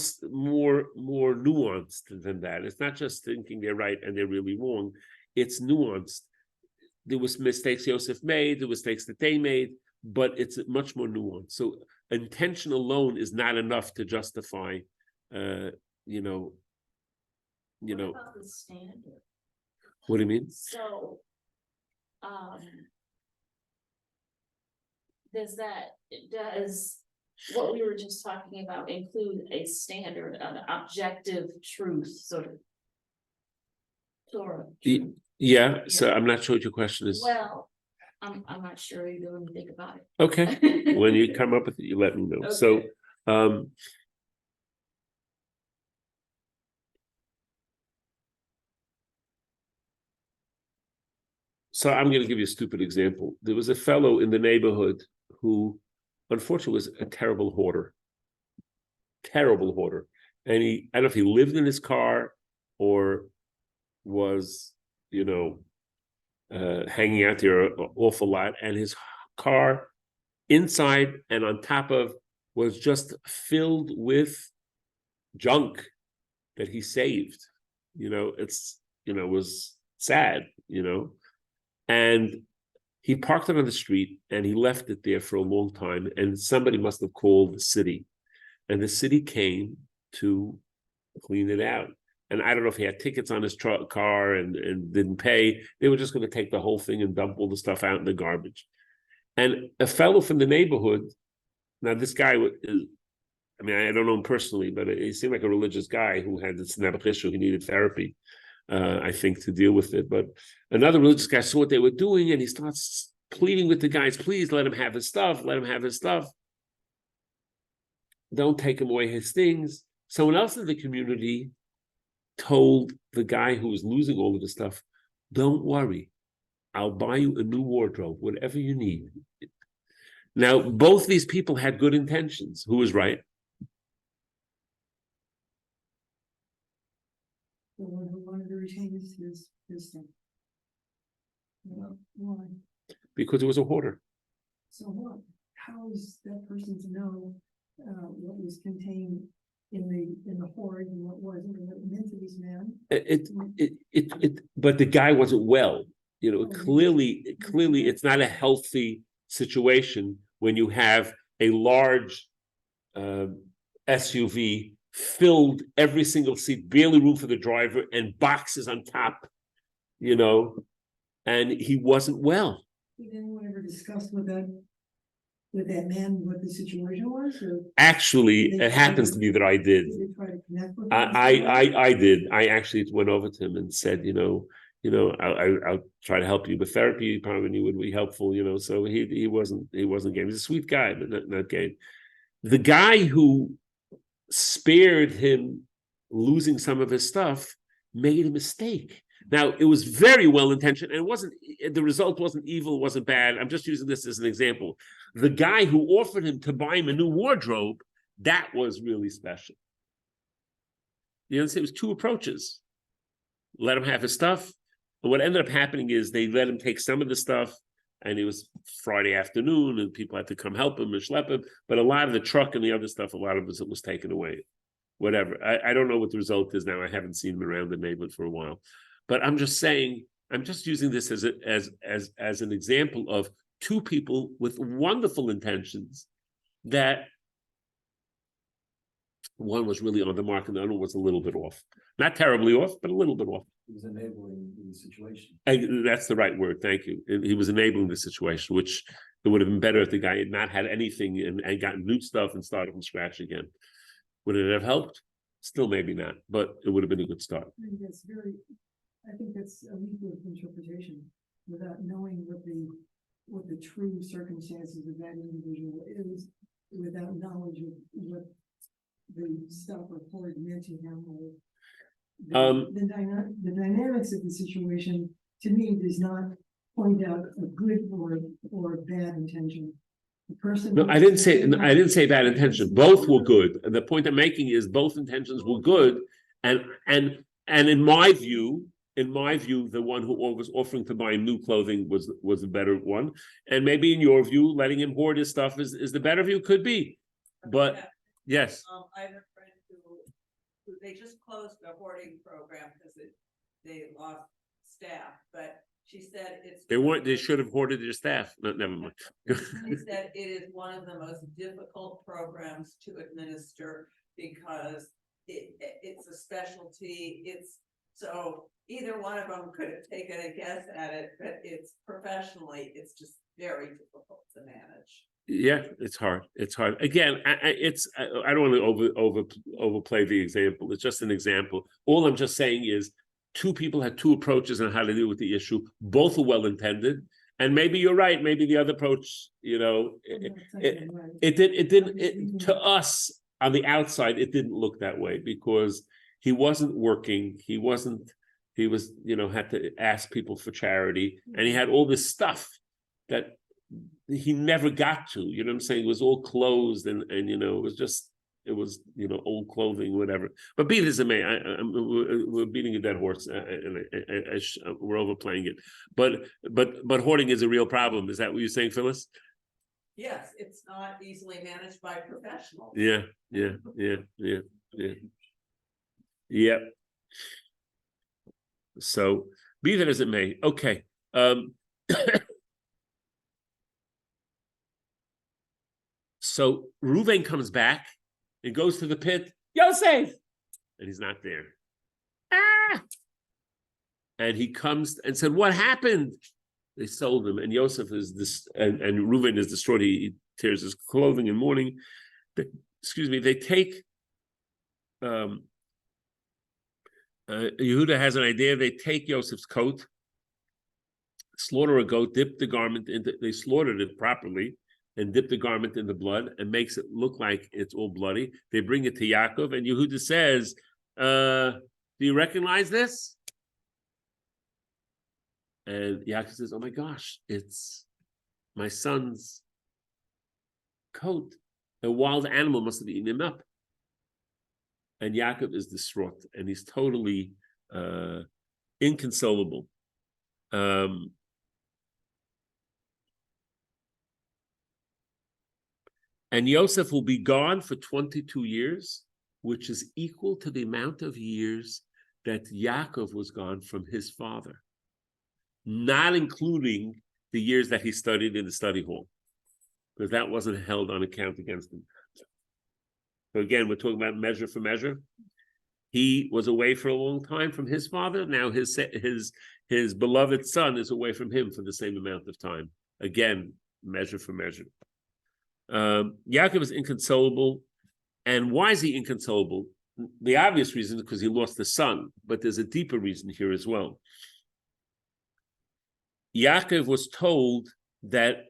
A: nuanced than that. It's not just thinking they're right and they're really wrong. It's nuanced. There was mistakes Yosef made, there were mistakes that they made, but it's much more nuanced. So intention alone is not enough to justify,
C: What about the standard?
A: What do you mean?
C: So, does what we were just talking about include a standard, an objective truth, sort of Torah?
A: Yeah. So I'm not sure what your question is.
C: Well, I'm not sure you're going to think about it.
A: Okay. When you come up with it, you let me know.
C: Okay.
A: So, I'm going to give you a stupid example. There was a fellow in the neighborhood who, unfortunately, was a terrible hoarder. And I don't know if he lived in his car or was, hanging out there an awful lot. And his car, inside and on top of, was just filled with junk that he saved. It was sad, And he parked it on the street and he left it there for a long time. And somebody must have called the city. And the city came to clean it out. And I don't know if he had tickets on his car and didn't pay. They were just going to take the whole thing and dump all the stuff out in the garbage. And a fellow from the neighborhood, now this guy, I don't know him personally, but he seemed like a religious guy who had this nebuch issue. He needed therapy, I think, to deal with it. But another religious guy saw what they were doing, and he starts pleading with the guys, please let him have his stuff, Don't take him away his things. Someone else in the community told the guy who was losing all of his stuff, don't worry, I'll buy you a new wardrobe, whatever you need. Now, both these people had good intentions. Who was right?
D: The one who wanted to retain his thing. Well, why?
A: Because it was a hoarder.
D: So what? How is that person to know what was contained in the hoard and what wasn't, and what it meant to these men?
A: But the guy wasn't well. Clearly, it's not a healthy situation when you have a large SUV filled every single seat, barely room for the driver, and boxes on top, and he wasn't well.
D: Did anyone ever discuss with that man what the situation was?
A: Actually, it happens to be that I did.
D: Did they try to connect with him?
A: I did. I actually went over to him and said, I'll try to help you with therapy. Probably would be helpful, So he wasn't game. He's a sweet guy, but not game. The guy who spared him losing some of his stuff, made a mistake. Now, it was very well-intentioned, and the result wasn't evil, wasn't bad. I'm just using this as an example. The guy who offered him to buy him a new wardrobe, that was really special. You understand? It was two approaches. Let him have his stuff. And what ended up happening is they let him take some of the stuff, and it was Friday afternoon, and people had to come help him and schlep him. But a lot of the truck and the other stuff, a lot of it was taken away. Whatever. I don't know what the result is now. I haven't seen him around the neighborhood for a while. But I'm just saying, I'm just using this as an example of two people with wonderful intentions, that one was really on the mark and the other one was a little bit off. Not terribly off, but a little bit off.
E: He was enabling the situation.
A: And that's the right word, thank you. He was enabling the situation, which it would have been better if the guy had not had anything and gotten new stuff and started from scratch again. Would it have helped? Still maybe not, but it would have been a good start.
D: I think that's a legal interpretation without knowing what the true circumstances of that individual is, without knowledge of what the stuff or hoard meant to him. The dynamics of the situation, to me, does not point out a good or bad intention. The person.
A: No, I didn't say bad intention. Both were good. And the point I'm making is both intentions were good. And in my view, the one who was offering to buy new clothing was the better one. And maybe in your view, letting him hoard his stuff is the better view, could be. But yes.
F: I have a friend who they just closed the hoarding program because they lost staff, but she said
A: They should have hoarded their staff. No, never mind.
F: She said it is one of the most difficult programs to administer because it's a specialty. So either one of them could have taken a guess at it, but it's just very difficult to manage.
A: Yeah, it's hard. It's hard. Again, I don't want to overplay the example. It's just an example. All I'm just saying is two people had two approaches on how to deal with the issue. Both are well intended, and maybe you're right. Maybe the other approach, it didn't to us on the outside. It didn't look that way because he wasn't working. He was had to ask people for charity, and he had all this stuff that he never got to, you know what I'm saying? It was all closed and it was old clothing, whatever. But be this as it may, we're beating a dead horse, and we're overplaying it. But hoarding is a real problem. Is that what you're saying, Phyllis?
F: Yes, it's not easily managed by professionals.
A: Yeah. So be that as it may, okay. So Reuven comes back and goes to the pit. Yosef, and he's not there. And he comes and said, "What happened?" They sold him, and Yosef is this, and Reuven is distraught. He tears his clothing in mourning. They take. Yehuda has an idea. They take Yosef's coat, slaughter a goat, dip the garment into. They slaughtered it properly. And dip the garment in the blood and makes it look like it's all bloody. They bring it to Yaakov, and Yehuda says, do you recognize this? And Yaakov says, oh my gosh, it's my son's coat. A wild animal must have eaten him up. And Yaakov is distraught, and he's totally inconsolable. And Yosef will be gone for 22 years, which is equal to the amount of years that Yaakov was gone from his father, not including the years that he studied in the study hall, because that wasn't held on account against him. So again, we're talking about measure for measure. He was away for a long time from his father. Now his beloved son is away from him for the same amount of time. Again, measure for measure. Yaakov is inconsolable. And why is he inconsolable? The obvious reason is because he lost the son, but there's a deeper reason here as well. Yaakov was told that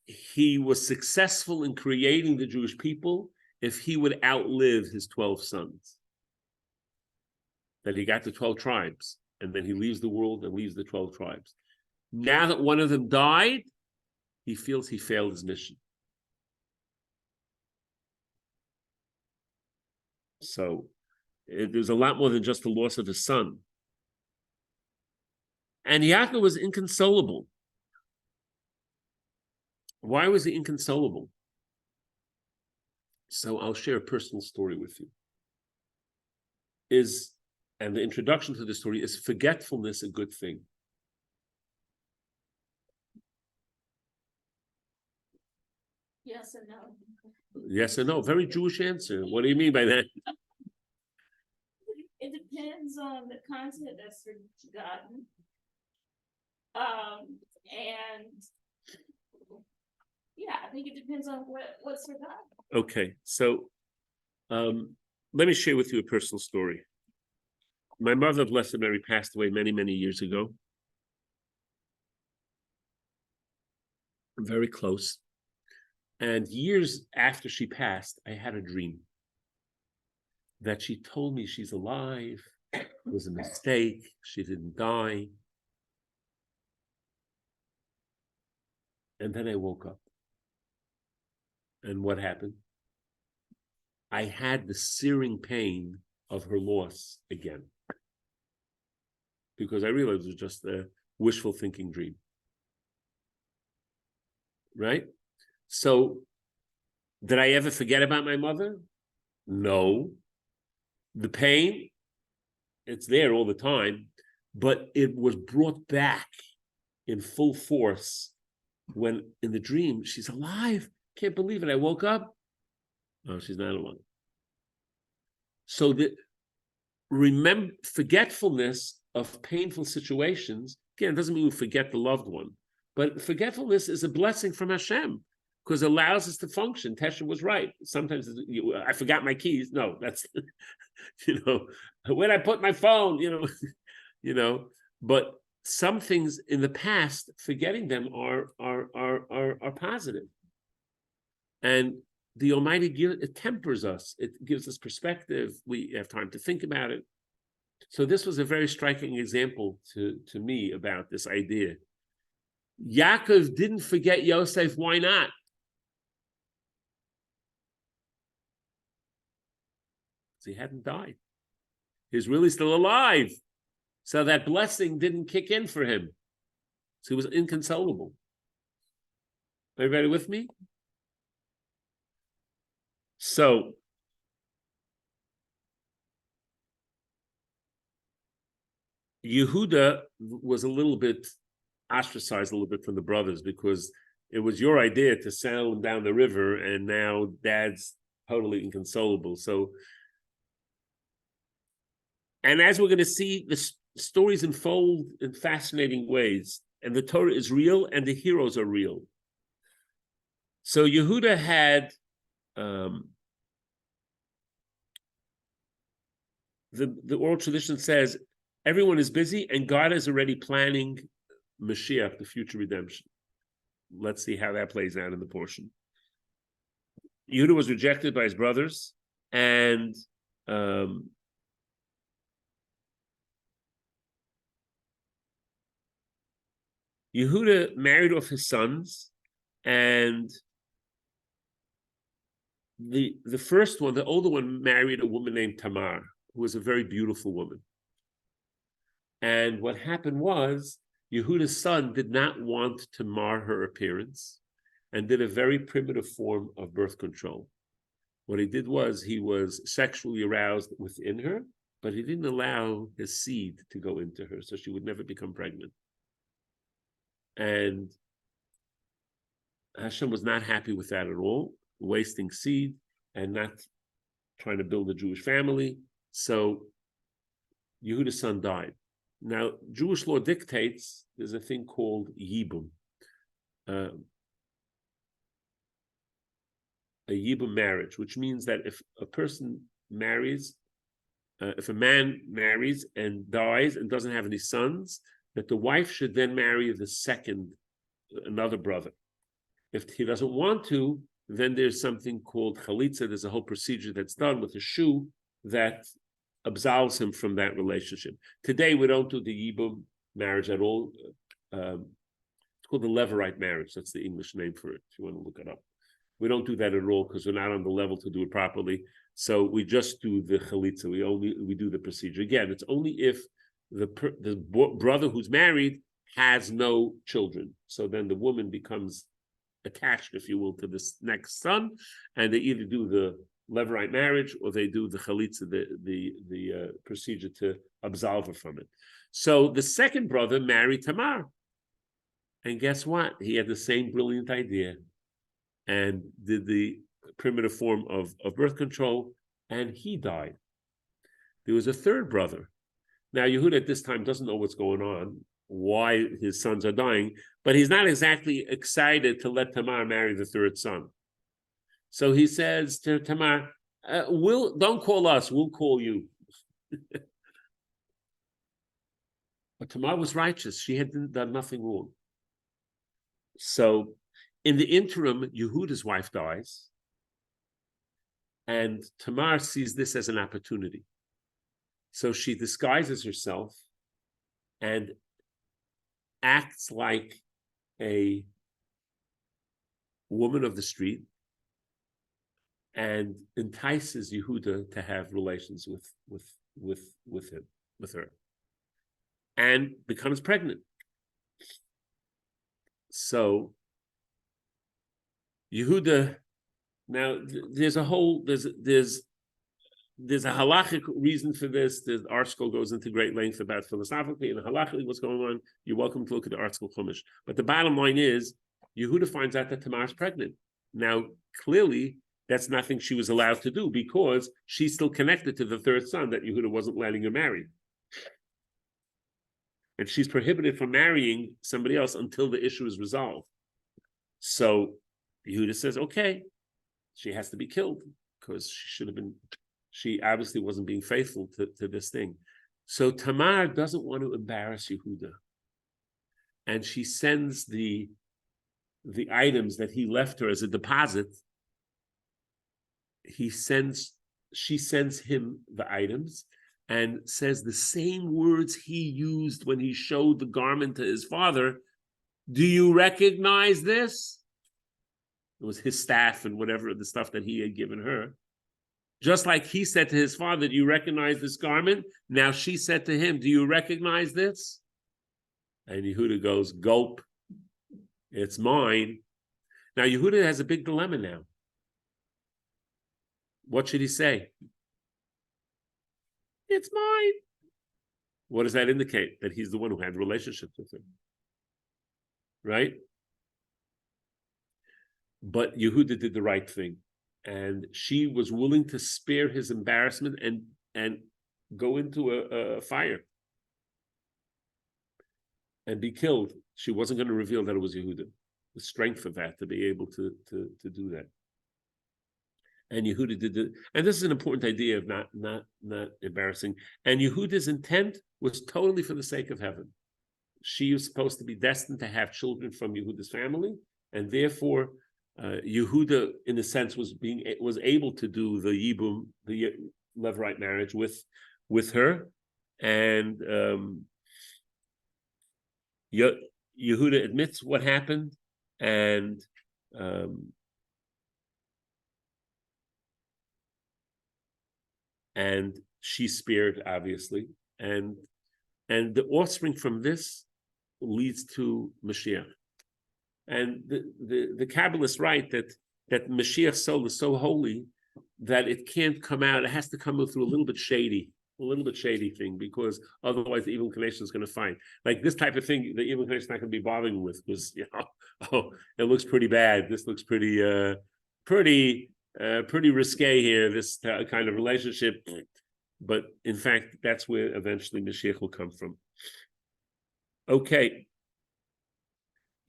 A: he was successful in creating the Jewish people if he would outlive his 12 sons. That he got the 12 tribes, and then he leaves the world and leaves the 12 tribes. Now that one of them died, he feels he failed his mission. So there's a lot more than just the loss of his son. And Yaakov was inconsolable. Why was he inconsolable? So I'll share a personal story with you. And the introduction to the story is forgetfulness a good thing?
C: Yes and no.
A: Yes or no? Very Jewish answer. What do you mean by that?
C: It depends on the content that's forgotten. And yeah, I think it depends on what's forgotten.
A: Okay, so let me share with you a personal story. My mother, blessed Mary, passed away many, many years ago. Very close. And years after she passed, I had a dream that she told me she's alive. It was a mistake. She didn't die. And then I woke up. And what happened? I had the searing pain of her loss again. Because I realized it was just a wishful thinking dream. Right? So, did I ever forget about my mother? No. The pain, it's there all the time, but it was brought back in full force when in the dream, she's alive. Can't believe it. I woke up. No, she's not alive. So the forgetfulness of painful situations, again, doesn't mean we forget the loved one, but forgetfulness is a blessing from Hashem because it allows us to function. Tesha was right. Sometimes I forgot my keys. No, that's, where'd I put my phone? But some things in the past, forgetting them are positive. And the Almighty it tempers us. It gives us perspective. We have time to think about it. So this was a very striking example to me about this idea. Yaakov didn't forget Yosef. Why not? He hadn't died. He's really still alive. So that blessing didn't kick in for him. So he was inconsolable. Everybody with me? So Yehuda was a little bit ostracized a little bit from the brothers because it was your idea to sail him down the river, and now Dad's totally inconsolable. So, and as we're going to see, the stories unfold in fascinating ways, and the Torah is real, and the heroes are real. So Yehuda had the oral tradition says everyone is busy, and God is already planning Mashiach, the future redemption. Let's see how that plays out in the portion. Yehuda was rejected by his brothers, and Yehuda married off his sons, and the first one, the older one, married a woman named Tamar, who was a very beautiful woman. And what happened was, Yehuda's son did not want to mar her appearance and did a very primitive form of birth control. What he did was he was sexually aroused within her, but he didn't allow his seed to go into her, so she would never become pregnant. And Hashem was not happy with that at all, wasting seed and not trying to build a Jewish family. So Yehuda's son died. Now, Jewish law dictates there's a thing called yibum, a yibum marriage, which means that if a person marries, if a man marries and dies and doesn't have any sons, that the wife should then marry another brother. If he doesn't want to, then there's something called chalitza. There's a whole procedure that's done with a shoe that absolves him from that relationship. Today, we don't do the yibum marriage at all. It's called the Levirate marriage. That's the English name for it, if you want to look it up. We don't do that at all because we're not on the level to do it properly. So we just do the chalitza. We do the procedure. Again, it's only if the brother who's married has no children. So then the woman becomes attached, if you will, to this next son, and they either do the Levirate marriage or they do the chalitza, the procedure to absolve her from it. So the second brother married Tamar, and guess what? He had the same brilliant idea, and did the primitive form of birth control, and he died. There was a third brother. Now Yehuda at this time doesn't know what's going on, why his sons are dying, but he's not exactly excited to let Tamar marry the third son. So he says to Tamar, don't call us, we'll call you. But Tamar was righteous. She had done nothing wrong. So in the interim, Yehuda's wife dies, and Tamar sees this as an opportunity. So she disguises herself and acts like a woman of the street and entices Yehuda to have relations with her, and becomes pregnant. So Yehuda, now there's a halachic reason for this. The article goes into great length about philosophically and halachically what's going on. You're welcome to look at the article Chumash. But the bottom line is, Yehuda finds out that Tamar's pregnant. Now, clearly, that's nothing she was allowed to do because she's still connected to the third son that Yehuda wasn't letting her marry. And she's prohibited from marrying somebody else until the issue is resolved. So Yehuda says, okay, she has to be killed because she obviously wasn't being faithful to this thing. So Tamar doesn't want to embarrass Yehuda. And she sends the items that he left her as a deposit. She sends him the items and says the same words he used when he showed the garment to his father. Do you recognize this? It was his staff and whatever the stuff that he had given her. Just like he said to his father, do you recognize this garment? Now she said to him, do you recognize this? And Yehuda goes, gulp. It's mine. Now Yehuda has a big dilemma now. What should he say? It's mine. What does that indicate? That he's the one who had relationships with him. Right? But Yehuda did the right thing. And she was willing to spare his embarrassment and go into a fire and be killed. She wasn't going to reveal that it was Yehuda. The strength of that to be able to do that. And Yehuda did it. And this is an important idea of not embarrassing. And Yehuda's intent was totally for the sake of heaven. She was supposed to be destined to have children from Yehuda's family, and therefore Yehuda, in a sense, was able to do the Yibum, the Levirate marriage with her, and Yehuda admits what happened, and she's spared, obviously, and the offspring from this leads to Mashiach. And the Kabbalists write that Mashiach's soul is so holy that it can't come out. It has to come through a little bit shady thing, because otherwise the evil inclination is going to find. Like this type of thing, the evil inclination is not going to be bothering with, because it looks pretty bad. This looks pretty risque here, this kind of relationship. But in fact, that's where eventually Mashiach will come from. Okay.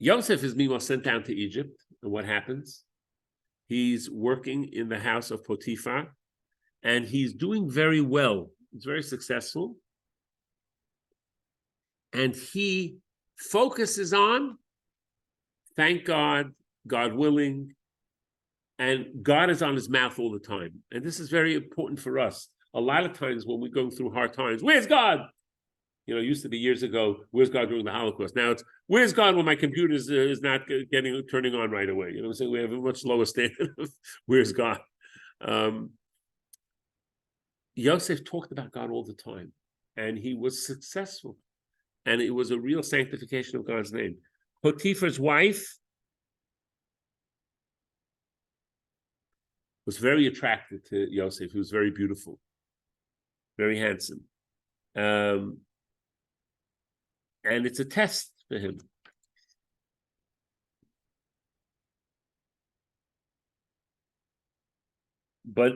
A: Yosef is meanwhile sent down to Egypt, and what happens? He's working in the house of Potiphar, and he's doing very well. He's very successful. And he focuses on, thank God, God willing, And God is on his mouth all the time. And this is very important for us. A lot of times when we're going through hard times, where's God? You know, it used to be years ago, where's God during the Holocaust? Now it's, where's God when my computer is not turning on right away? You know what I'm saying? We have a much lower standard of where's God? Yosef talked about God all the time, and he was successful. And it was a real sanctification of God's name. Potiphar's wife was very attracted to Yosef. He was very beautiful, very handsome. And it's a test for him. But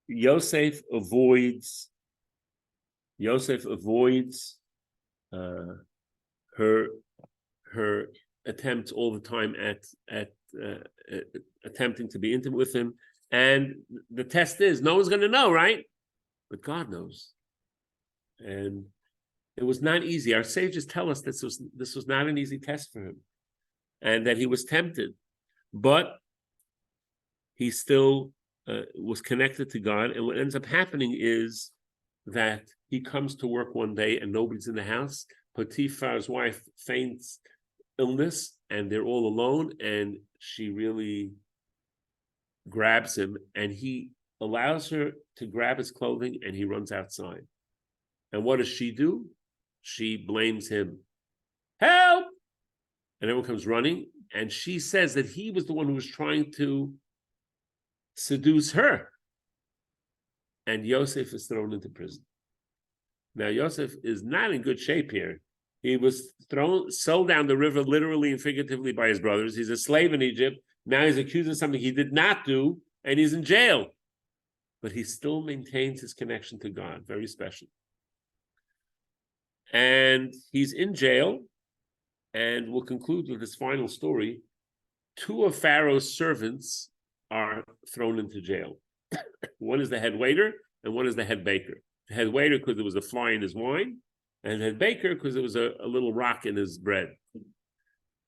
A: Yosef avoids her attempts all the time at attempting to be intimate with him. And the test is, no one's going to know, right? But God knows. And it was not easy. Our sages tell us this was not an easy test for him, and that he was tempted, but he still was connected to God. And what ends up happening is that he comes to work one day and nobody's in the house. Potiphar's wife feigns illness, and they're all alone, and she really grabs him, and he allows her to grab his clothing, and he runs outside. And what does she do? She blames him. Help! And everyone comes running, and she says that he was the one who was trying to seduce her. And Yosef is thrown into prison. Now, Yosef is not in good shape here. He was sold down the river literally and figuratively by his brothers. He's a slave in Egypt. Now he's accused of something he did not do, and he's in jail. But he still maintains his connection to God, very special. And he's in jail, and we'll conclude with this final story. 2 of Pharaoh's servants are thrown into jail. One is the head waiter, and one is the head baker. The head waiter because there was a fly in his wine, and the head baker because there was a little rock in his bread.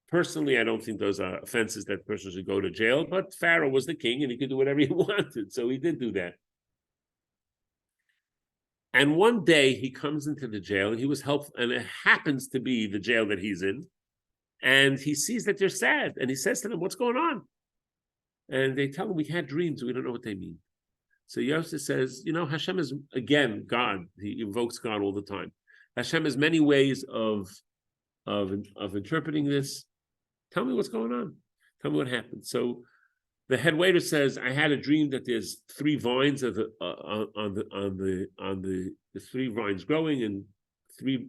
A: Personally, I don't think those are offenses that person should go to jail, but Pharaoh was the king and he could do whatever he wanted, so he did do that. And one day he comes into the jail, and he was helpful, and it happens to be the jail that he's in, and he sees that they're sad, and he says to them, what's going on? And they tell him, we had dreams, we don't know what they mean. So Yosef says, you know, Hashem is, again, God. He invokes God all the time. Hashem has many ways of interpreting this. Tell me what's going on. Tell me what happened. So the head waiter says, I had a dream that there's 3 vines of on the 3 vines growing, and 3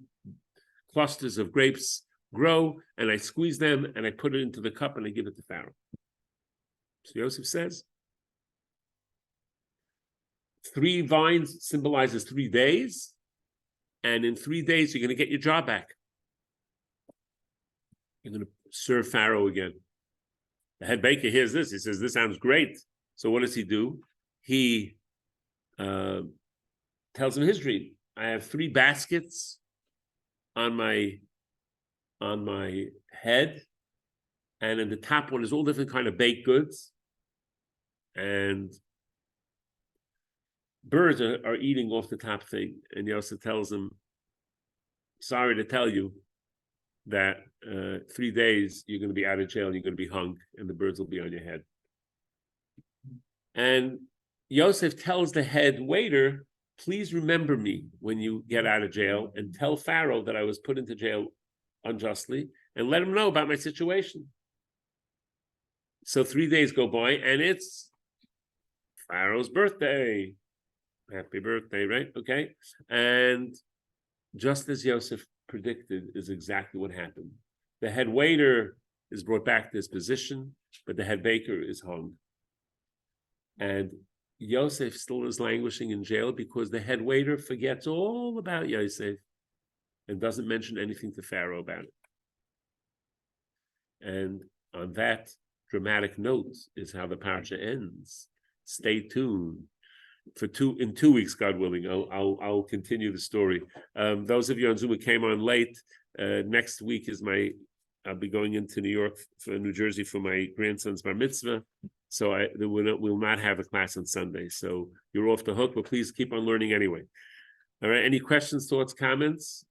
A: clusters of grapes grow, and I squeeze them and I put it into the cup and I give it to Pharaoh. So Yosef says, 3 vines symbolizes 3 days, and in 3 days you're going to get your job back. You're going to serve Pharaoh again. The head baker hears this. He says, this sounds great. So what does he do? He tells him his dream. I have 3 baskets on my head, and in the top one is all different kind of baked goods, and birds are eating off the top thing. And Yosef tells him, sorry to tell you that 3 days you're going to be out of jail, and you're going to be hung, and the birds will be on your head. And Yosef tells the head waiter, please remember me when you get out of jail, and tell Pharaoh that I was put into jail unjustly, and let him know about my situation. So 3 days go by, and it's Pharaoh's birthday. Happy birthday, right? Okay. And just as Yosef predicted is exactly what happened. The head waiter is brought back to his position, but the head baker is hung. And Yosef still is languishing in jail because the head waiter forgets all about Yosef and doesn't mention anything to Pharaoh about it. And on that dramatic note is how the Parsha ends. Stay tuned. In 2 weeks, God willing, I'll continue the story. Those of you on Zoom who came on late, next week is I'll be going into New Jersey for my grandson's bar mitzvah. So we'll not have a class on Sunday. So you're off the hook, but please keep on learning anyway. All right, any questions, thoughts, comments?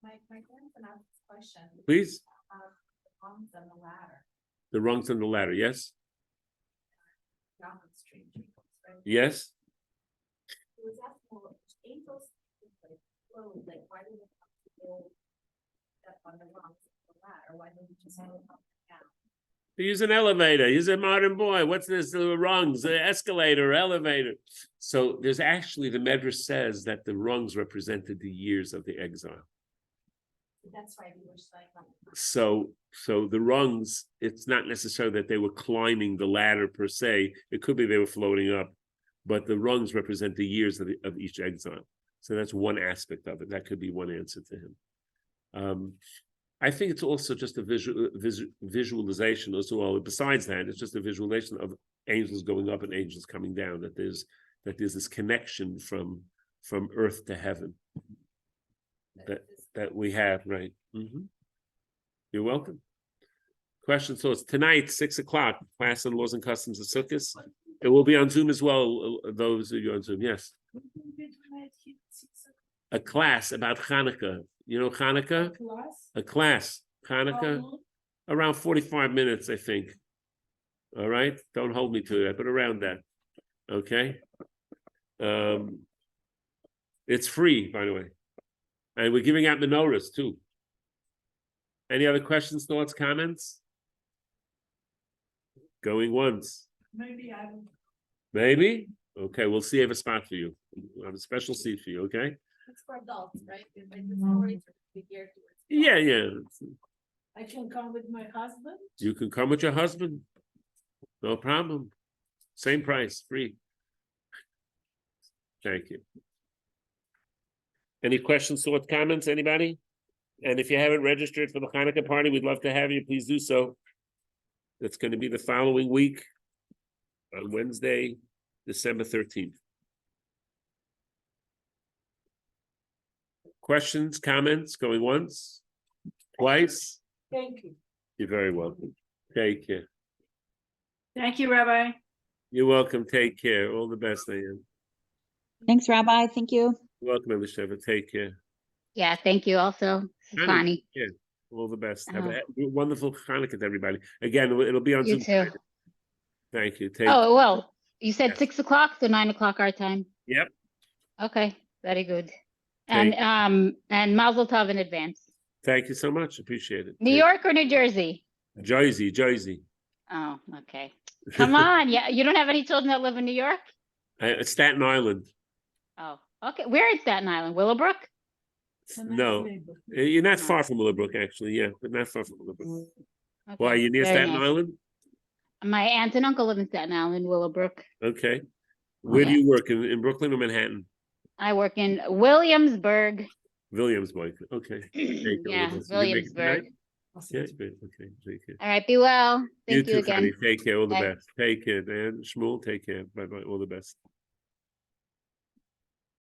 B: My grandson asked this question.
A: Please.
B: The rungs on the ladder.
A: The rungs on the ladder, yes?
B: Down the street. Right?
A: Yes?
B: He was asking, well, angels, flow, like, why do they have to go step on the rungs of the ladder? Why don't you just go up and down?
A: Use an elevator. Use a modern boy. What's this? The rungs, the escalator, elevator. So there's actually, the Medrash says that the rungs represented the years of the exile.
B: That's why we were like,
A: So the rungs, it's not necessarily that they were climbing the ladder per se. It could be they were floating up, but the rungs represent the years of each exile. So that's one aspect of it. That could be one answer to him. I think it's also just a visualization as well. Besides that, it's just a visualization of angels going up and angels coming down. That there's this connection from earth to heaven. That we have, right? Mm-hmm. You're welcome. Questions, thoughts? Tonight, 6:00, class on laws and customs of Sukkot. It will be on Zoom as well. Those of you on Zoom, yes. A class about Hanukkah. You know Hanukkah? A class. Hanukkah. Around 45 minutes, I think. All right. Don't hold me to that, but around that. Okay. It's free, by the way. And we're giving out menorahs too. Any other questions, thoughts, comments? Going once. Maybe? Okay, we'll see if I have a spot for you. We'll have a special seat for you, okay?
B: it's for adults, right? Like the stories are to be geared towards.
A: Yeah.
B: I can come with my husband.
A: You can come with your husband. No problem. Same price, free. Thank you. Any questions, thoughts, comments, anybody? And if you haven't registered for the Hanukkah party, we'd love to have you. Please do so. It's going to be the following week on Wednesday, December 13th. Questions, comments, going once, twice?
B: Thank you.
A: You're very welcome. Take care.
B: Thank you, Rabbi.
A: You're welcome. Take care. All the best, Diane.
G: Thanks, Rabbi. Thank you.
A: You're welcome, Elisheva. Take care.
G: Yeah, thank you also, Connie.
A: Yeah, all the best. Have a wonderful Hanukkah to everybody. Again, it'll be on
G: You
A: Zoom.
G: too.
A: Thank you.
G: Oh, well, you said
A: Yes.
G: 6:00 to 9:00 our time.
A: Yep.
G: Okay, very good. And Mazel Tov in advance.
A: Thank you so much. Appreciate it.
G: New York or New Jersey?
A: Jersey.
G: Oh, okay. Come on. Yeah, you don't have any children that live in New York?
A: Staten Island.
G: Oh, okay. Where is Staten Island? Willowbrook?
A: No, you're not far from Willowbrook, actually. Yeah, but not far from Willowbrook.
G: Okay,
A: Why, you near
G: very
A: Staten
G: nice.
A: Island?
G: My aunt and uncle live in Staten Island, Willowbrook.
A: Okay. Where do
G: Yeah.
A: you work, in Brooklyn or Manhattan?
G: I work in Williamsburg.
A: Williamsburg. Okay. Thank you.
G: Yeah,
A: Did you make it tonight?
G: Williamsburg.
A: Yeah, good. Okay. Take care.
G: All right, be well. Thank you
A: too,
G: again.
A: Connie. Take care. All the
G: Bye.
A: best. Take care, Dan. Shmuel, take care. Bye-bye. All the best.